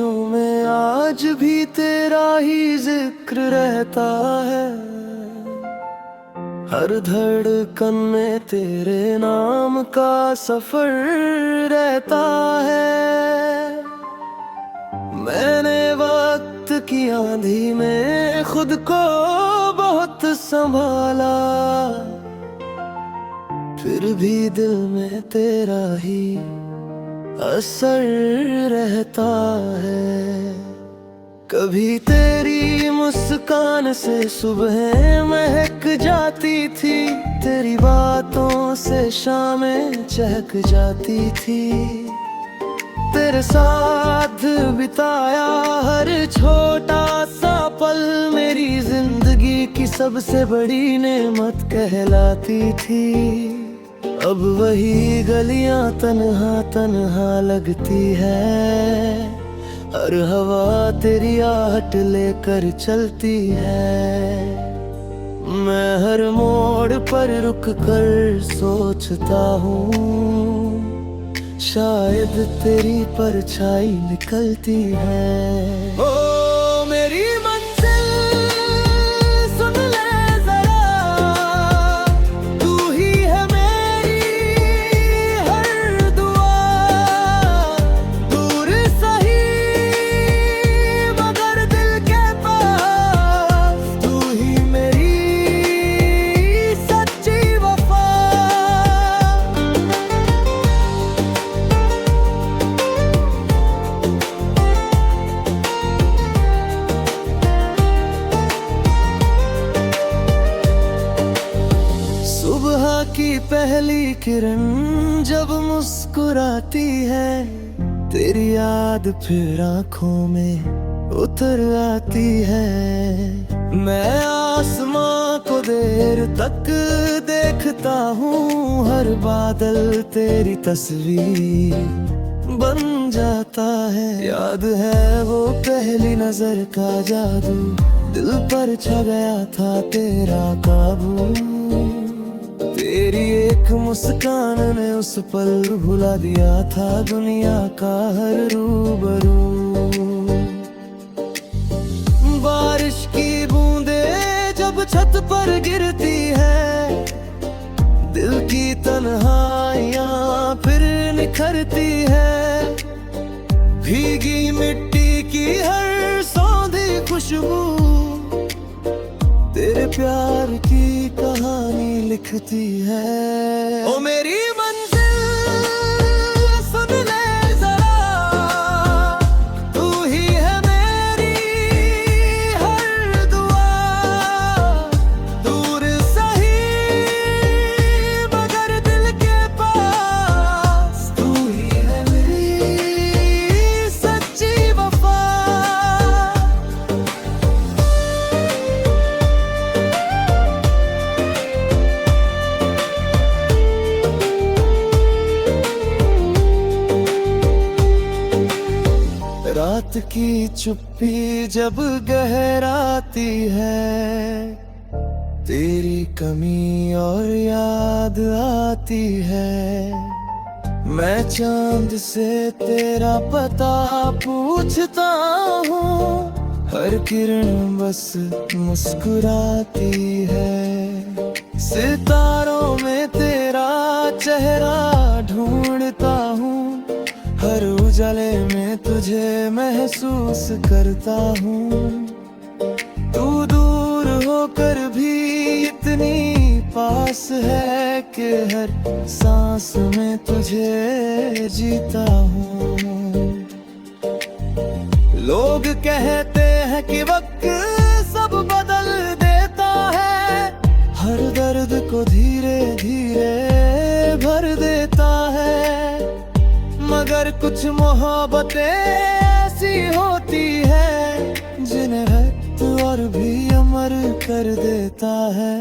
अखियों में आज भी तेरा ही जिक्र रहता है। हर धड़कन में तेरे नाम का सफर रहता है। मैंने वक्त की आंधी में खुद को बहुत संभाला, फिर भी दिल में तेरा ही असर रहता है। कभी तेरी मुस्कान से सुबह महक जाती थी, तेरी बातों से शामें चहक जाती थी। तेरे साथ बिताया हर छोटा सा पल मेरी जिंदगी की सबसे बड़ी नेमत कहलाती थी। अब वही गलियां तन्हा तन्हा लगती है, हर हवा तेरी आहट लेकर चलती है। मैं हर मोड़ पर रुक कर सोचता हूँ, शायद तेरी परछाई निकलती है। ओ मेरी मंजिल सुन ले जरा, तू ही है मेरी हर दुआ। दूर सही मगर दिल के पास, तू ही मेरी सच्ची वफा। सुबह की पहली किरण जब मुस्कुराती है, तेरी याद फिर आंखों में उतर आती है। मैं आसमां को देर तक देखता हूँ, हर बादल तेरी तस्वीर बन जाता है। याद है वो पहली नजर का जादू, दिल पर छा गया था तेरा काबू। तेरी एक मुस्कान ने उस पल भुला दिया था दुनिया का हर रूबरू। बारिश की बूंदे जब छत पर गिरती है, दिल की तन्हाइयां फिर निखरती है। भीगी मिट्टी की हर सौंधी खुशबू तेरे प्यार की कहानी लिखती है। ओ मेरी मंजिल सुन ले जरा, तू ही है मेरी हर दुआ। दूर सही मगर दिल के पास, तू ही है मेरी सच्ची वफा। रात की चुप्पी जब गहराती है, तेरी कमी और याद आती है। मैं चांद से तेरा पता पूछता हूँ, हर किरण बस मुस्कुराती है। सितारों में तेरा चेहरा ढूंढता हूँ, हर उजाले में तुझे महसूस करता हूँ। तू दूर होकर भी इतनी पास है कि हर सांस में तुझे जीता हूँ। लोग कहते हैं कि वक्त सब बदल देता है, हर दर्द को धीरे धीरे भर देता है। मगर कुछ मोहब्बतें ऐसी होती है, जिन्हें वक्त और भी अमर कर देता है।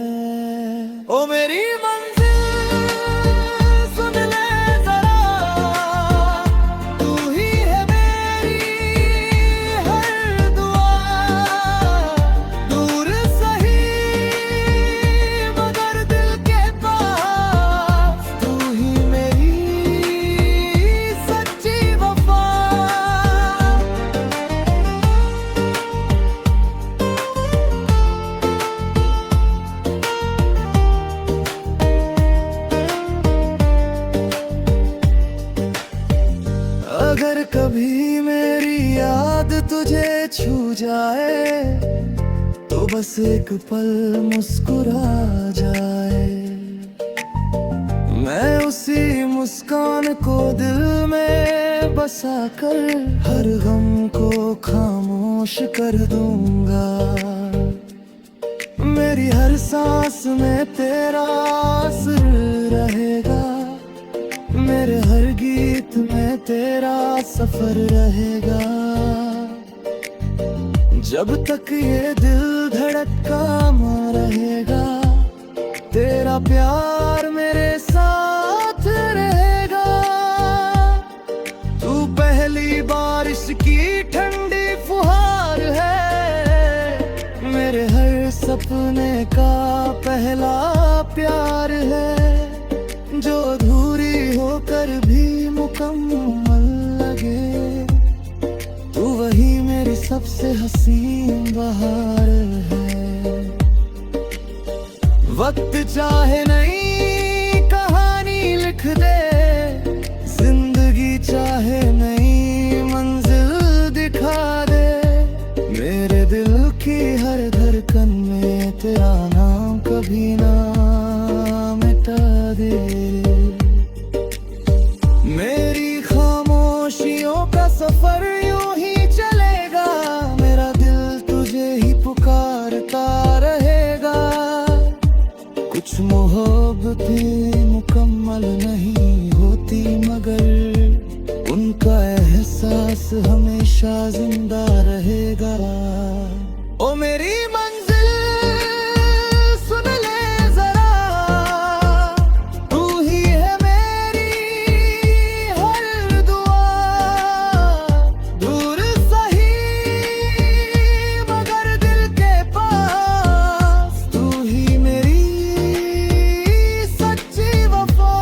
ओ मेरी मंजिल सुन ले जरा, तू ही है मेरी हर दुआ। दूर सही मगर दिल के पास, तू ही मेरी सच्ची वफा। याद तुझे छू जाए तो बस एक पल मुस्कुरा जाए। मैं उसी मुस्कान को दिल में बसा कर हर गम को खामोश कर दूंगा। मेरी हर सांस में तेरा असर रहेगा, मेरे हर गीत में तेरा सफर रहेगा। जब तक ये दिल धड़का रहेगा, तेरा प्यार मेरे साथ रहेगा। तू पहली बारिश की ठंडी फुहार है, मेरे हर सपने का पहला प्यार है। जो अधूरी होकर भी मुकम्मल लगे, तू वही मेरी सबसे हसीन बहार है। वक्त चाहे नई कहानी लिख दे, जिंदगी चाहे नई मंजिल दिखा दे। मेरे दिल की हर धड़कन में तेरा नाम कभी ना मिटा दे। मेरी खामोशियों का सफर यूं ही चलेगा, मेरा दिल तुझे ही पुकारता रहेगा। कुछ मोहब्बतें मुकम्मल नहीं होती, मगर उनका एहसास हमेशा जिंदा रहेगा। ओ मेरी मंजिल सुन ले जरा, तू ही है मेरी हर दुआ। दूर सही मगर दिल के पास, तू ही मेरी सच्ची वफा।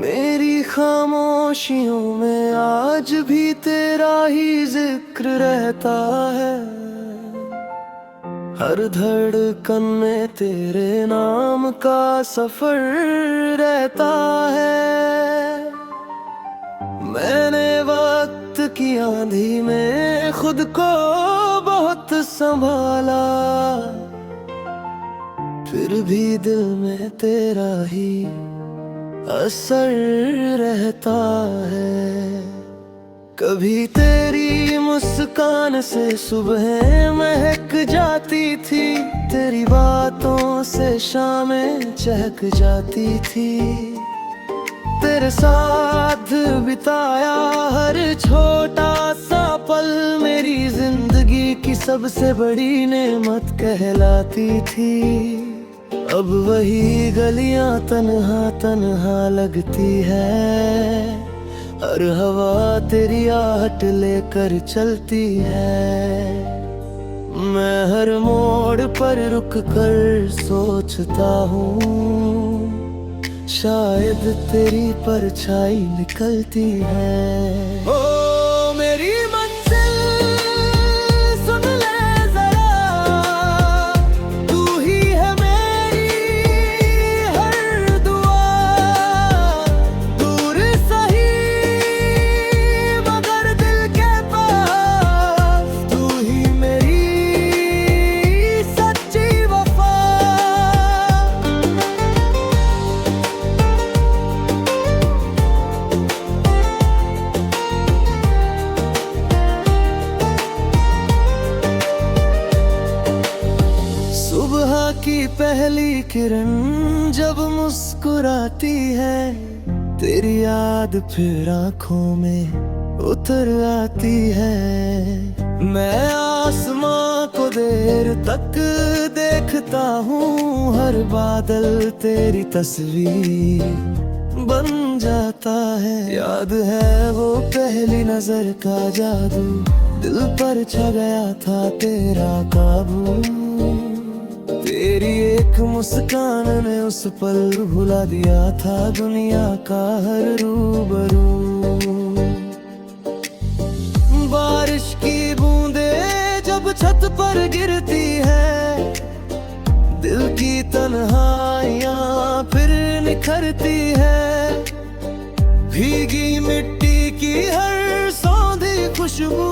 मेरी खामोशियों में आज भी तेरा ही जिक्र रहता है, हर धड़कन में तेरे नाम का सफर रहता है। मैंने वक्त की आंधी में खुद को बहुत संभाला, फिर भी दिल में तेरा ही असर रहता है। कभी तेरी मुस्कान से सुबह महक जाती थी, तेरी बातों से शामें चहक जाती थी। तेरे साथ बिताया हर छोटा सा पल मेरी जिंदगी की सबसे बड़ी नेमत कहलाती थी। अब वही गलियां तन्हा तन्हा लगती है, हर हवा तेरी आहट लेकर चलती है। मैं हर मोड़ पर रुक कर सोचता हूँ, शायद तेरी परछाई निकलती है। ओ मेरी मंजिल सुन ले जरा, तू ही है मेरी हर दुआ। दूर सही मगर दिल के पास, तू ही मेरी सच्ची वफा। सुबह की पहली किरण जब मुस्कुराती है, तेरी याद फिर आंखों में उतर आती है। मैं आसमां को देर तक देखता हूँ, हर बादल तेरी तस्वीर बन जाता है। याद है वो पहली नजर का जादू, दिल पर छा गया था तेरा काबू। तेरी एक मुस्कान ने उस पल भुला दिया था दुनिया का हर रूबरू। बारिश की बूंदें जब छत पर गिरती है, दिल की तन्हाइयाँ फिर निखरती है। भीगी मिट्टी की हर सौंधी खुशबू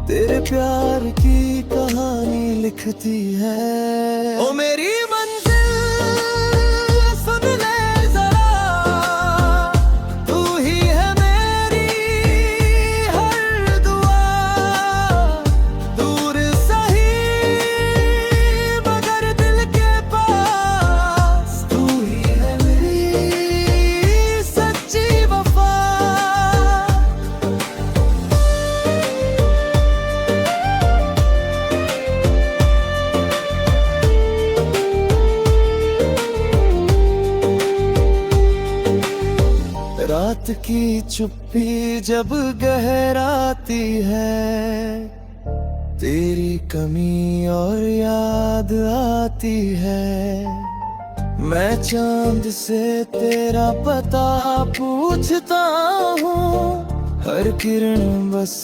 तेरे प्यार की कहानी लिखती है। ओ मेरी मंजिल सुन ले जरा, तू ही है मेरी हर दुआ। दूर सही मगर दिल के पास, तू ही है मेरी सच्ची वफा। रात की चुप्पी जब गहराती है, तेरी कमी और याद आती है। मैं चांद से तेरा पता पूछता हूँ, हर किरण बस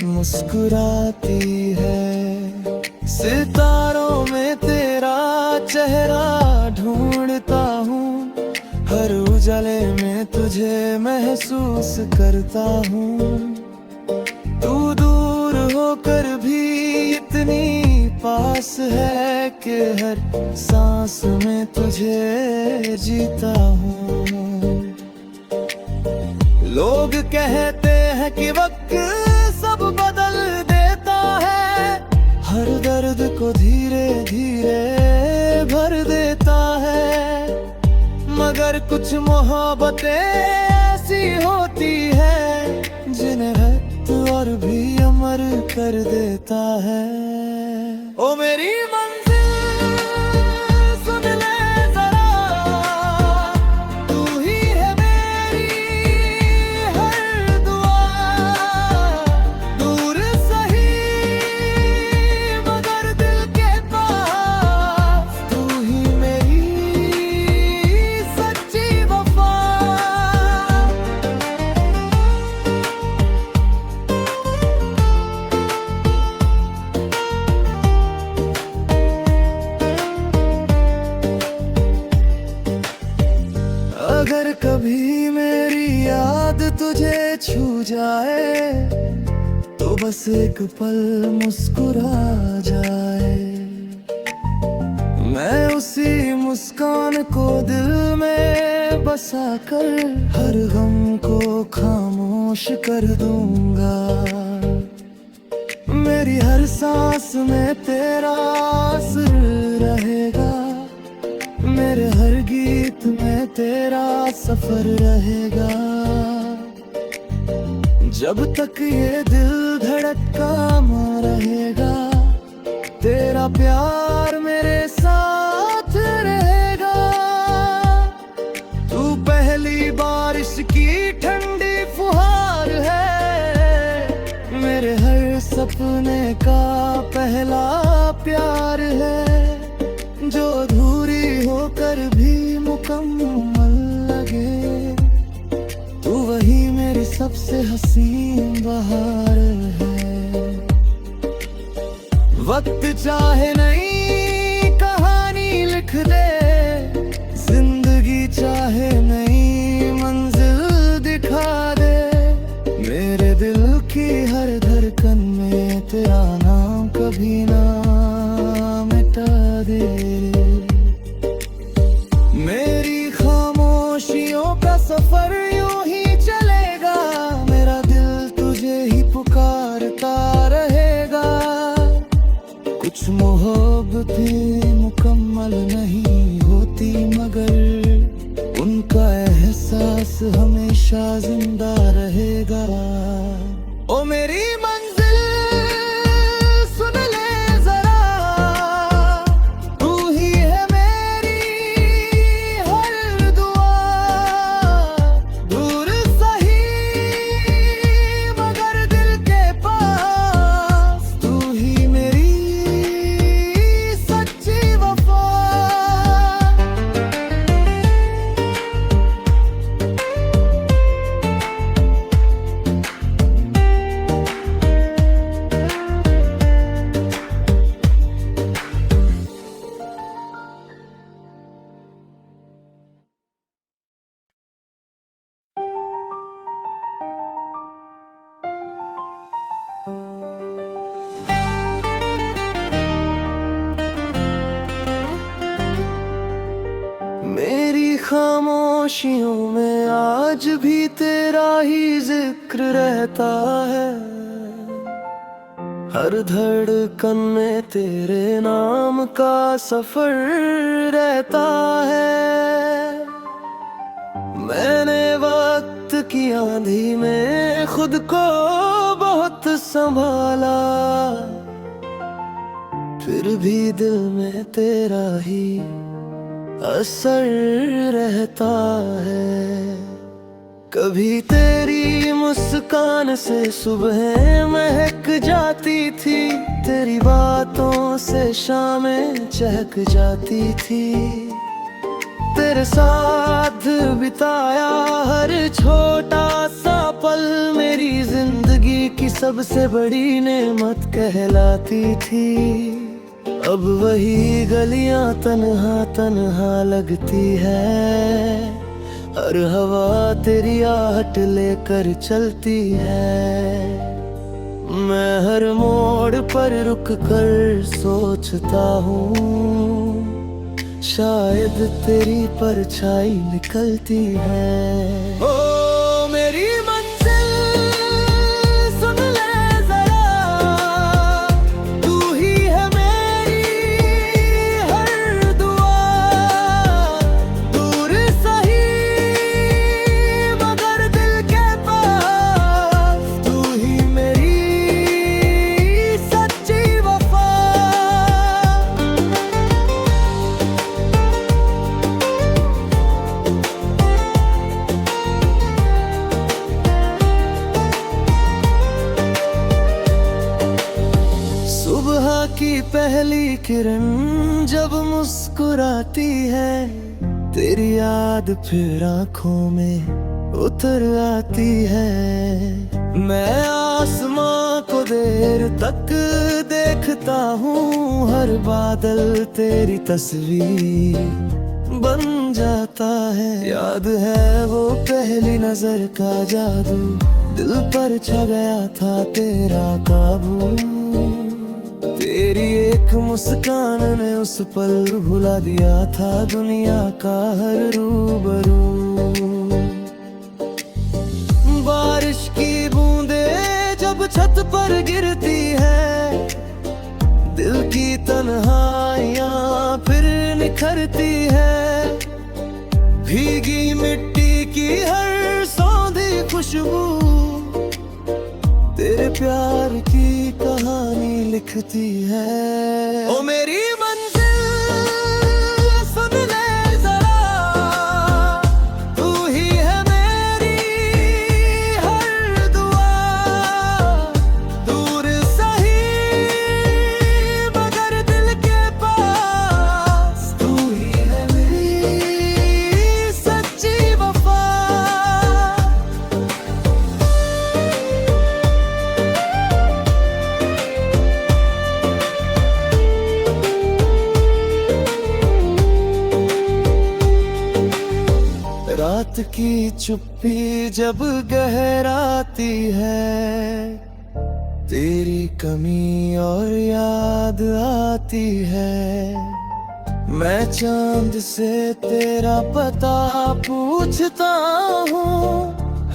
मुस्कुराती है। सितारों में तेरा चेहरा ढूंढता हूँ, हर उजाले में तुझे महसूस करता हूँ। तू दूर होकर भी इतनी पास है कि हर सांस में तुझे जीता हूँ। लोग कहते हैं कि वक्त सब बदल देता है, हर दर्द को धीरे धीरे भर देता है। मगर कुछ मोहब्बतें ऐसी होती है, जिन्हें वक्त और भी अमर कर देता है। ओ मेरी मंजिल सुन ले जरा, तू ही है मेरी हर दुआ। दूर सही मगर दिल के पास, तू ही मेरी सच्ची वफा। अगर कभी मेरी याद तुझे छू जाए, तो बस एक पल मुस्कुरा जाए। मैं उसी मुस्कान को दिल में बसा कर हर गम को खामोश कर दूंगा। मेरी हर सांस में तेरा असर रहेगा, मेरे हर गीत में तेरा सफर रहेगा। जब तक ये दिल धड़का रहेगा, तेरा प्यार मेरे साथ रहेगा। तू पहली बारिश की ठंडी फुहार है, मेरे हर सपने का पहला प्यार है। जो अधूरी होकर भी मुकम्मल लगे, तू वही मेरी सबसे हसीन बहार है। वक्त चाहे नई कहानी लिख दे, जिंदगी चाहे नई मंजिल दिखा दे। मेरे दिल की हर धड़कन में तेरा नाम कभी ना मिटा दे। मेरी खामोशियों का सफर यूं ही चलेगा, मेरा दिल तुझे ही पुकारता रहेगा। कुछ मोहब्बतें मुकम्मल नहीं होती, मगर उनका एहसास हमेशा जिंदा रहेगा। ओ मेरी मंजिल सुन ले जरा, तू ही है मेरी हर दुआ। खामोशियों में आज भी तेरा ही जिक्र रहता है। हर धड़कन में तेरे नाम का सफर रहता है। मैंने वक्त की आंधी में खुद को बहुत संभाला, फिर भी दिल में तेरा ही असर रहता है। कभी तेरी मुस्कान से सुबह महक जाती थी, तेरी बातों से शामें चहक जाती थी। तेरे साथ बिताया हर छोटा सा पल मेरी जिंदगी की सबसे बड़ी नेमत कहलाती थी। अब वही गलियां तन्हा तन्हा लगती है, हर हवा तेरी आहट लेकर चलती है। मैं हर मोड़ पर रुक कर सोचता हूँ, शायद तेरी परछाई निकलती है। ओ मेरी मंजिल सुन ले जरा, तू ही है मेरी हर दुआ। दूर सही मगर दिल के पास, तू ही मेरी सच्ची वफा। सुबह की पहली किरण जब मुस्कुराती है, तेरी याद फिर आंखों में उतर आती है। मैं आसमां को देर तक देखता हूँ, हर बादल तेरी तस्वीर बन जाता है। याद है वो पहली नजर का जादू, दिल पर छा गया था तेरा काबू। तेरी एक मुस्कान ने उस पल भुला दिया था दुनिया का हर रूबरू। बारिश की बूंदे जब छत पर गिरती है, दिल की तन्हाइयां फिर निखरती है। भीगी मिट्टी की हर सौंधी खुशबू तेरे प्यार की कहानी लिखती है। ओ मेरी मंजिल सुन ले जरा, तू ही है मेरी हर दुआ। दूर सही मगर दिल के पास, तू ही है मेरी सच्ची वफा। रात की चुप्पी जब गहराती है, तेरी कमी और याद आती है। मैं चांद से तेरा पता पूछता हूँ,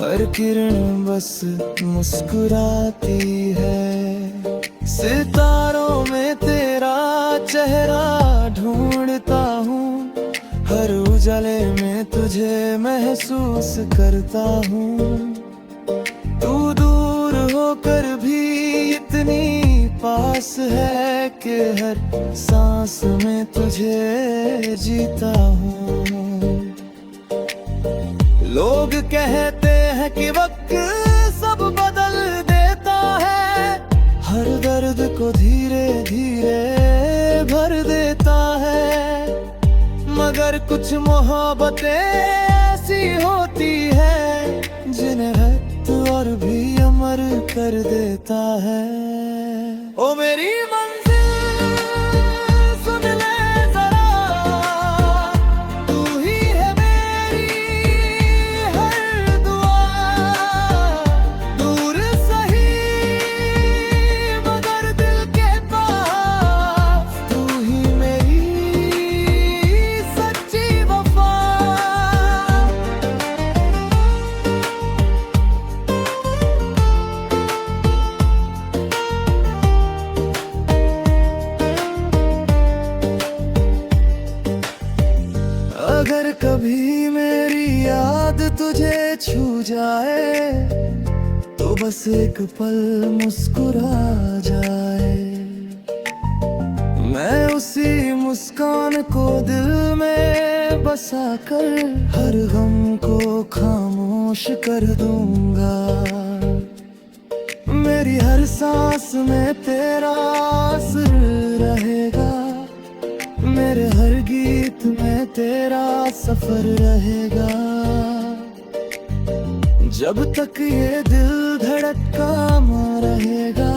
हर किरण बस मुस्कुराती है। सितारों में तेरा चेहरा ढूंढता हूँ, हर उजाले में तुझे महसूस करता हूँ। तू दूर होकर भी इतनी पास है कि हर सांस में तुझे जीता हूँ। लोग कहते हैं कि वक्त सब बदल देता है, हर दर्द को धीरे धीरे भर देता है। मगर कुछ मोहब्बतें ऐसी होती है, जिन्हें रक्त और भी अमर कर देता है। ओ मेरी मंजिल सुन ले जरा, तू ही है मेरी हर दुआ। दूर सही मगर दिल के पास, तू ही मेरी सच्ची वफा। बस एक पल मुस्कुरा जाए, मैं उसी मुस्कान को दिल में बसा कर हर गम को खामोश कर दूंगा। मेरी हर सांस में तेरा असर रहेगा, मेरे हर गीत में तेरा सफर रहेगा। जब तक ये दिल धड़का रहेगा,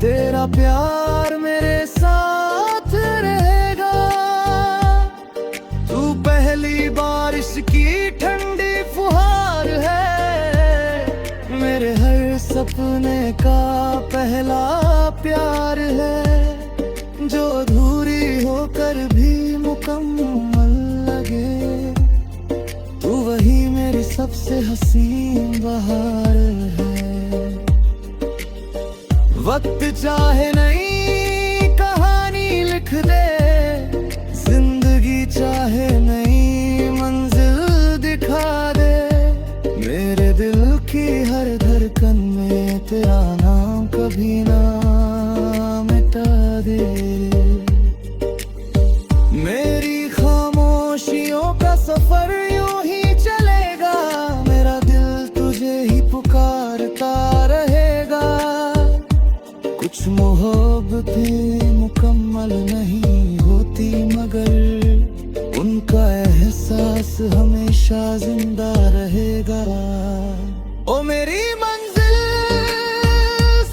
तेरा प्यार मेरे साथ रहेगा। तू पहली बारिश की ठंडी फुहार है, मेरे हर सपने का पहला प्यार है, जो अधूरी होकर भी मुकम्मल लगे। तू वही मेरी सबसे हसीन बहार है। वक्त चाहे नई कहानी लिख दे, जिंदगी चाहे नई मंजिल दिखा दे, मेरे दिल की हर धड़कन में तेरा नाम कभी ना मिटा दे। मेरी खामोशियों का सफर यूं ही चलेगा, मेरा दिल तुझे ही पुकारता रहेगा। कुछ मोहब्बतें मुकम्मल नहीं होती, मगर उनका एहसास हमेशा जिंदा रहेगा। ओ मेरी मंजिल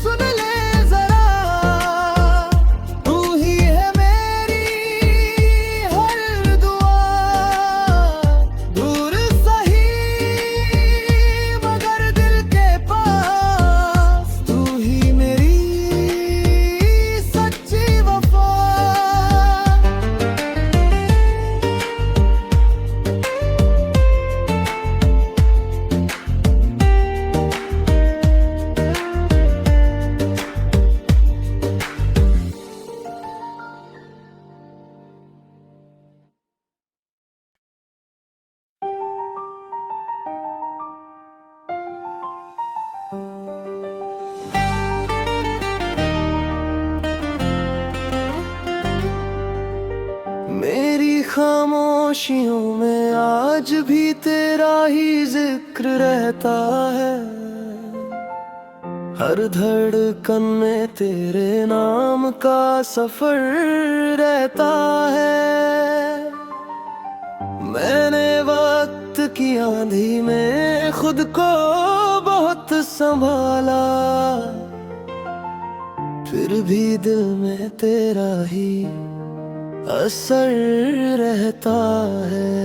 सुन ले जरा, तू ही है मेरी हर दुआ। दूर सही मगर दिल के पास, तू ही मेरी सच्ची वफा। मेरी खामोशियों में आज भी तेरा ही जिक्र रहता है, हर धड़कन में तेरे नाम का सफर रहता है। मैंने वक्त की आंधी में खुद को बहुत संभाला, फिर भी दिल में तेरा ही असर रहता है।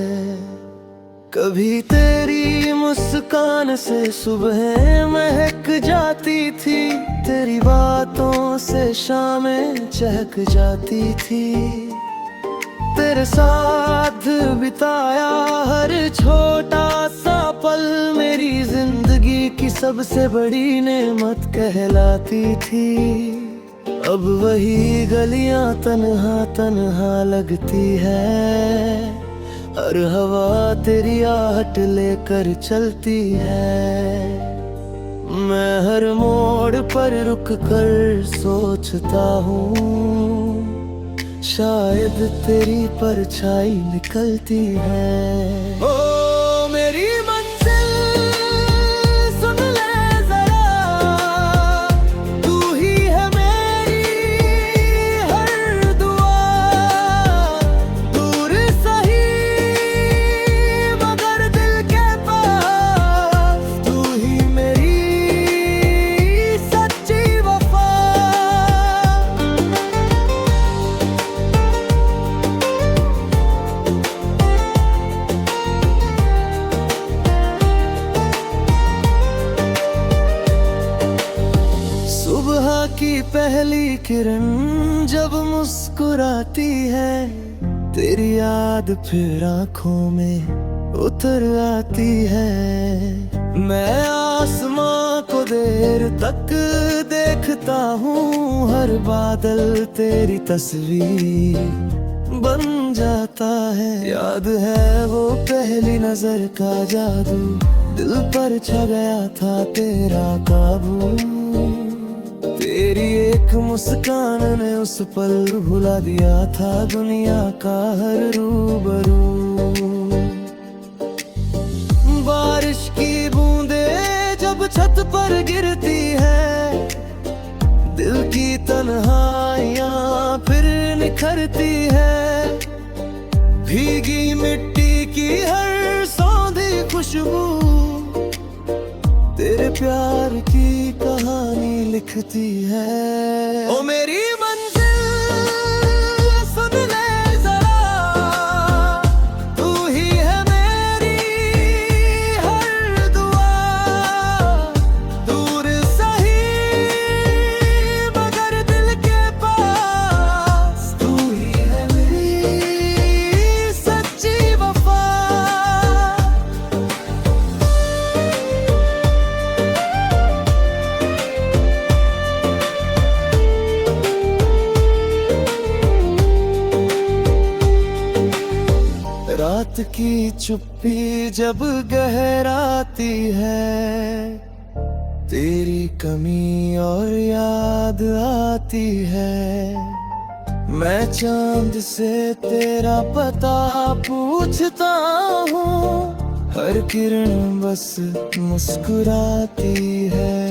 कभी तेरी मुस्कान से सुबह महक जाती थी, तेरी बातों से शामें चहक जाती थी। तेरे साथ बिताया हर छोटा सा पल मेरी जिंदगी की सबसे बड़ी नेमत कहलाती थी। अब वही गलियां तन्हा तन्हा लगती है, हर हवा तेरी आहट लेकर चलती है। मैं हर मोड़ पर रुक कर सोचता हूँ, शायद तेरी परछाई निकलती है। ओ मेरी की पहली किरण जब मुस्कुराती है, तेरी याद फिर आंखों में उतर आती है। मैं आसमां को देर तक देखता हूँ, हर बादल तेरी तस्वीर बन जाता है। याद है वो पहली नजर का जादू, दिल पर छा गया था तेरा काबू। तेरी एक मुस्कान ने उस पल भुला दिया था दुनिया का हर रूबरू। बारिश की बूंदें जब छत पर गिरती है, दिल की तन्हाइयां फिर निखरती है। भीगी मिट्टी की हर सौंधी खुशबू तेरे प्यार की कहानी लिखती है। ओ मेरी मंजिल सुन ले जरा, तू ही है मेरी हर दुआ। दूर सही मगर दिल के पास, तू ही है मेरी सच्ची वफा। रात की चुप्पी जब गहराती है, तेरी कमी और याद आती है। मैं चांद से तेरा पता पूछता हूँ, हर किरण बस मुस्कुराती है।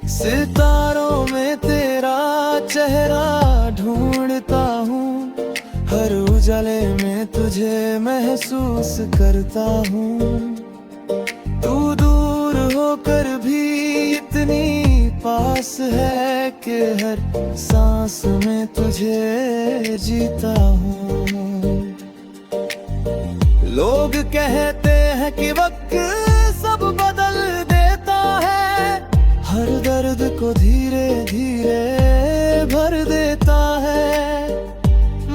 सितारों में तेरा चेहरा ढूंढता हूँ, हर उजाले में तुझे महसूस करता हूँ। तू दूर होकर भी इतनी पास है कि हर सांस में तुझे जीता हूँ। लोग कहते हैं कि वक्त सब बदल देता है, हर दर्द को धीरे धीरे भर देता है।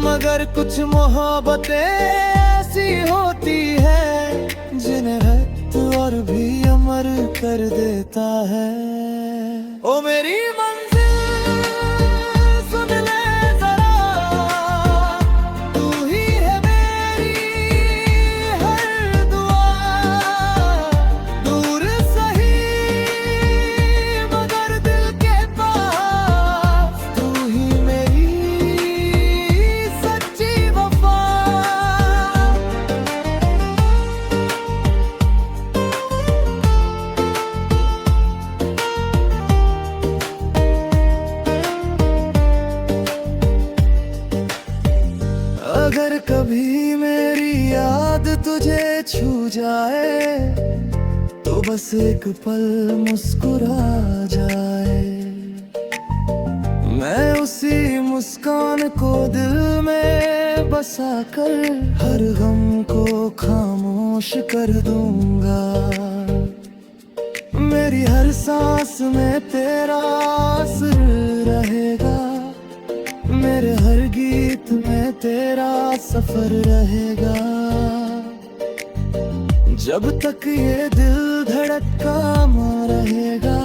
मगर कुछ मोहब्बतें ऐसी होती है, जिन्हें वक्त और भी अमर कर देता है। ओ मेरी मंजिल सुन ले जरा, तू ही है मेरी हर दुआ। दूर सही मगर दिल के पास, तू ही मेरी अगर कभी मेरी याद तुझे छू जाए, तो बस एक पल मुस्कुरा जाए। मैं उसी मुस्कान को दिल में बसा कर हर गम को खामोश कर दूंगा। मेरी हर सांस में तेरा असर रहेगा, मेरे हर गीत में तेरा सफर रहेगा। जब तक ये दिल धड़का रहेगा,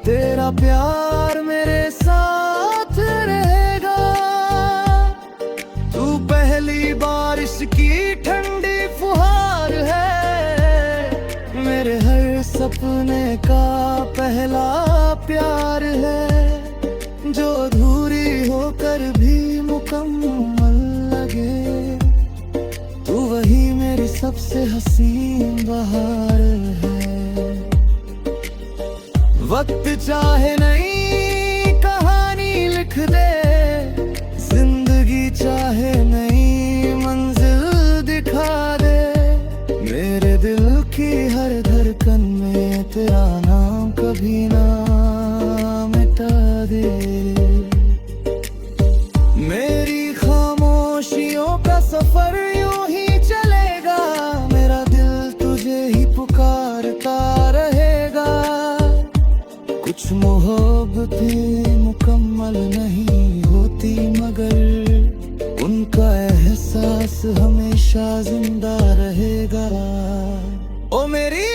तेरा प्यार मेरे साथ रहेगा। तू पहली बारिश की ठंडी फुहार है, मेरे हर सपने का पहला प्यार है। जो अधूरी होकर भी मुकम्मल लगे, तू वही मेरी सबसे हसीन बहार है। वक्त चाहे नई कहानी लिख दे, जिंदगी चाहे नई मंजिल दिखा दे। मेरे दिल की हर धड़कन में तेरा नाम कभी ना मिटा दे। मेरी खामोशियों का सफर यूं ही चलेगा, मेरा दिल तुझे ही पुकारता रहेगा। कुछ मोहब्बतें मुकम्मल नहीं होती, मगर उनका एहसास हमेशा जिंदा रहेगा। ओ मेरी